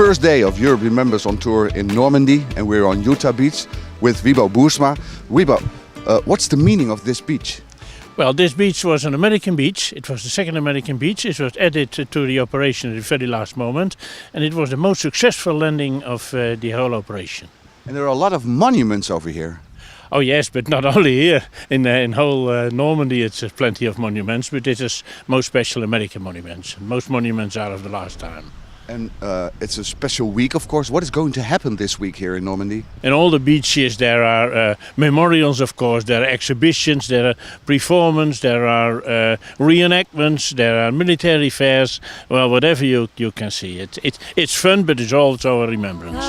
first day of Europe Remembers on tour in Normandy, and we're on Utah Beach with Wiebo Boersma. Wiebo, what's the meaning of this beach? Well, this beach was an American beach. It was the second American beach. It was added to the operation at the very last moment, and it was the most successful landing of the whole operation. And there are a lot of monuments over here. Oh yes, but not only here. In whole Normandy it's plenty of monuments, but this is most special American monuments. Most monuments are of the last time. And it's a special week, of course. What is going to happen this week here in Normandy? In all the beaches there are memorials, of course. There are exhibitions, there are performances, there are reenactments, there are military fairs. Well, whatever you can see. It's fun, but it's also a remembrance.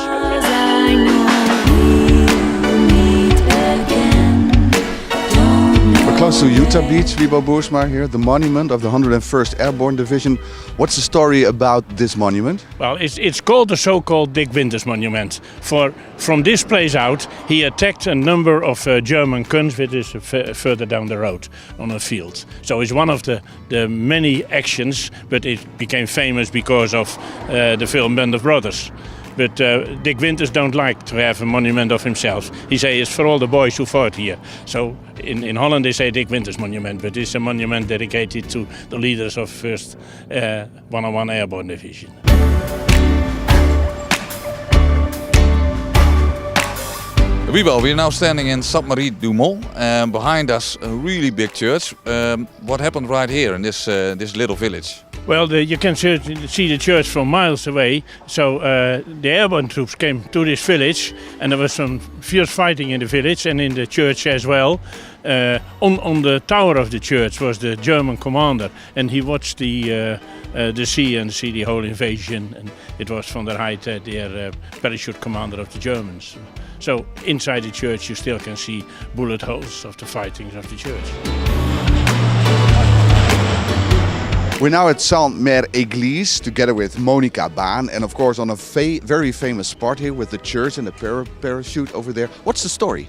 Close to Utah Beach, Wiebo Boersma here, the monument of the 101st Airborne Division. What's the story about this monument? Well, it's called the so-called Dick Winters Monument. From this place out, he attacked a number of German guns, which is further down the road on a field. So it's one of the many actions, but it became famous because of the film Band of Brothers. But Dick Winters don't like to have a monument of himself. He says it's for all the boys who fought here. So in Holland they say Dick Winters Monument, but it's a monument dedicated to the leaders of 1st 101 Airborne Division. Wiebo, we're now standing in Sainte-Marie-du-Mont, and behind us a really big church. What happened right here in this little village? Well, you can see the church from miles away. So the airborne troops came to this village, and there was some fierce fighting in the village and in the church as well. On the tower of the church was the German commander, and he watched the sea and see the whole invasion. And it was von der Heidt, the parachute commander of the Germans. So inside the church you still can see bullet holes of the fightings of the church. We're now at Sainte-Mère-Église together with Monica Baan, and of course on a very famous spot here with the church and the parachute over there. What's the story?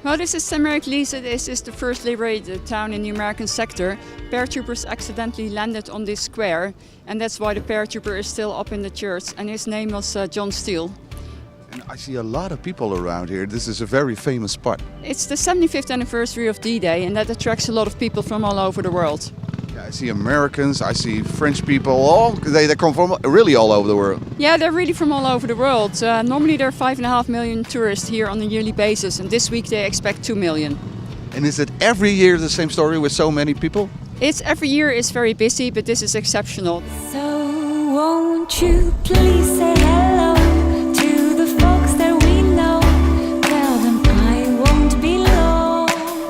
Well, this is Sainte-Marie-Église. This is the first liberated town in the American sector. Paratroopers accidentally landed on this square, and that's why the paratrooper is still up in the church, and his name was John Steele. And I see a lot of people around here. This is a very famous spot. It's the 75th anniversary of D-Day, and that attracts a lot of people from all over the world. Yeah, I see Americans, I see French people, they come from really all over the world. Yeah, they're really from all over the world. Normally there are 5.5 million tourists here on a yearly basis, and this week they expect 2 million. And is it every year the same story with so many people? It's every year is very busy, but this is exceptional. So won't you please say hello to the folks that we know? Tell them I won't be long,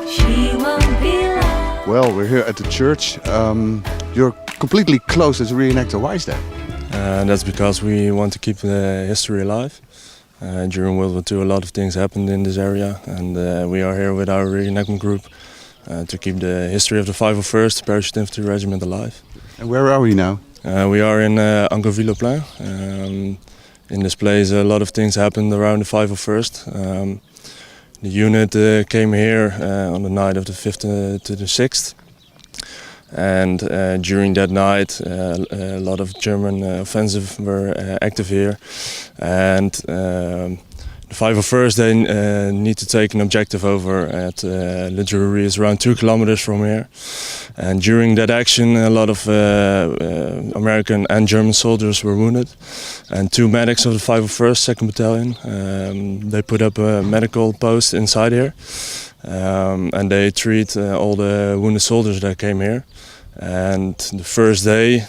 she won't be long. Well, we're here at the church. You're completely close as a reenactor. Why is that? That's because we want to keep the history alive. During World War II a lot of things happened in this area, and we are here with our reenactment group to keep the history of the 501st Parachute Infantry Regiment alive. And where are we now? We are in Anqueville-au-Plain. In this place a lot of things happened around the 501st. The unit came here on the night of the 5th to the 6th. And during that night a lot of German offensive were active here. And the 501st they need to take an objective over at Le Jury, is around 2 kilometers from here. And during that action a lot of American and German soldiers were wounded. And 2 medics of the 501st 2nd Battalion, they put up a medical post inside here. And they treat all the wounded soldiers that came here. And the first day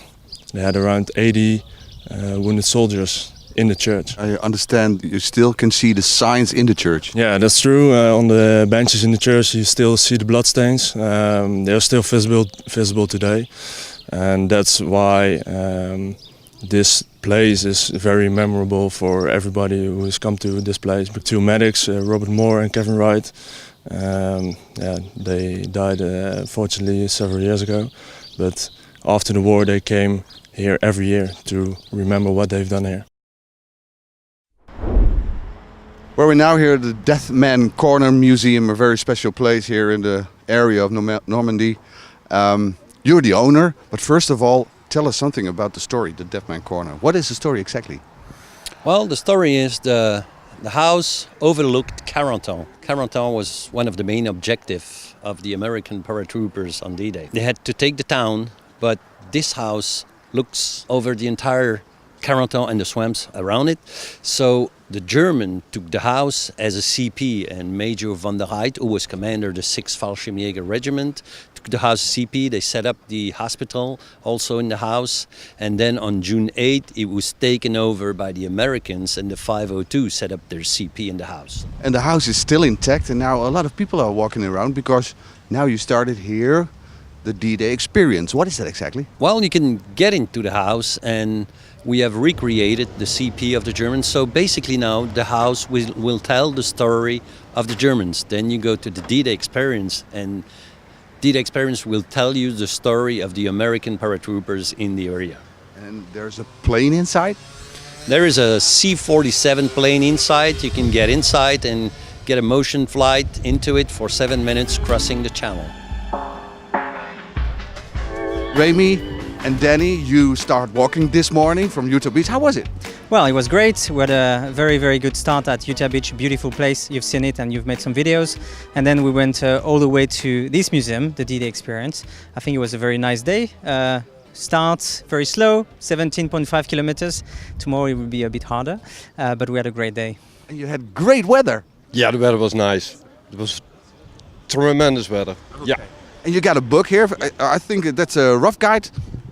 they had around 80 wounded soldiers in the church. I understand you still can see the signs in the church. Yeah, that's true. On the benches in the church you still see the bloodstains. They are still visible today. And that's why this place is very memorable for everybody who has come to this place. The 2 medics, Robert Moore and Kevin Wright, they died fortunately several years ago. But after the war they came here every year to remember what they've done here. Well, we're now here at the Death Man Corner Museum, a very special place here in the area of Normandy. You're the owner, but first of all, tell us something about the story, the Death Man Corner. What is the story exactly? Well, the story is the house overlooked Carentan. Carentan was one of the main objectives of the American paratroopers on D-Day. They had to take the town, but this house looks over the entire Carentan and the swamps around it. So the German took the house as a CP, and Major van der Heydt, who was commander of the 6th Fallschirmjäger Regiment, took the house as CP. They set up the hospital also in the house, and then on June 8th it was taken over by the Americans, and the 502 set up their CP in the house. And the house is still intact, and now a lot of people are walking around because now you started here the D-Day experience. What is that exactly? Well, you can get into the house, and we have recreated the CP of the Germans. So basically now the house will tell the story of the Germans. Then you go to the D-Day experience, and D-Day experience will tell you the story of the American paratroopers in the area. And there's a plane inside? There is a C-47 plane inside. You can get inside and get a motion flight into it for 7 minutes crossing the channel. Remy and Danny, you start walking this morning from Utah Beach. How was it? Well, it was great. We had a very, very good start at Utah Beach, beautiful place. You've seen it and you've made some videos. And then we went all the way to this museum, the D-Day Experience. I think it was a very nice day. Start very slow, 17.5 kilometers. Tomorrow it will be a bit harder, but we had a great day. And you had great weather. Yeah, the weather was nice. It was tremendous weather. Okay. Yeah. And you got a book here. I think that's a Rough Guide.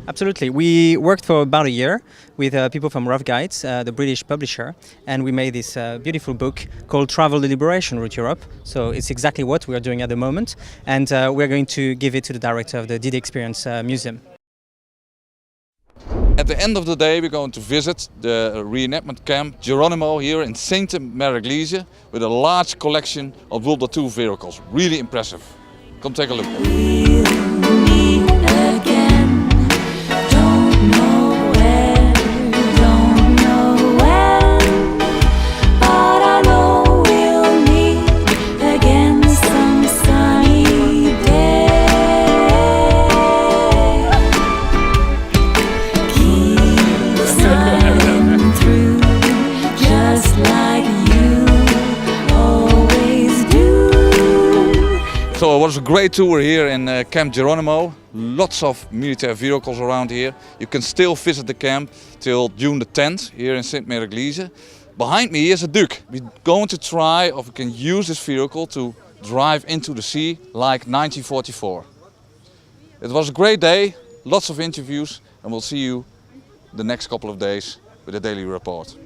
Absolutely. We worked for about a year with people from Rough Guides, the British publisher, and we made this beautiful book called Travel the Liberation Route Europe. So it's exactly what we are doing at the moment, and we're going to give it to the director of the D-Day Experience Museum. At the end of the day, we're going to visit the reenactment camp Geronimo here in Sainte-Marie-du-Mont with a large collection of World War II vehicles. Really impressive. Come take a look. We'll meet again. Don't know where, don't know when, but I know we'll meet again some sunny day. Keep smiling through, just like you always do. So it was a great tour here in Camp Geronimo. Lots of military vehicles around here. You can still visit the camp till June the 10th here in Sainte-Marie-du-Mont. Behind me is a Duke. We're going to try if we can use this vehicle to drive into the sea like 1944. It was a great day, lots of interviews, and we'll see you the next couple of days with a daily report.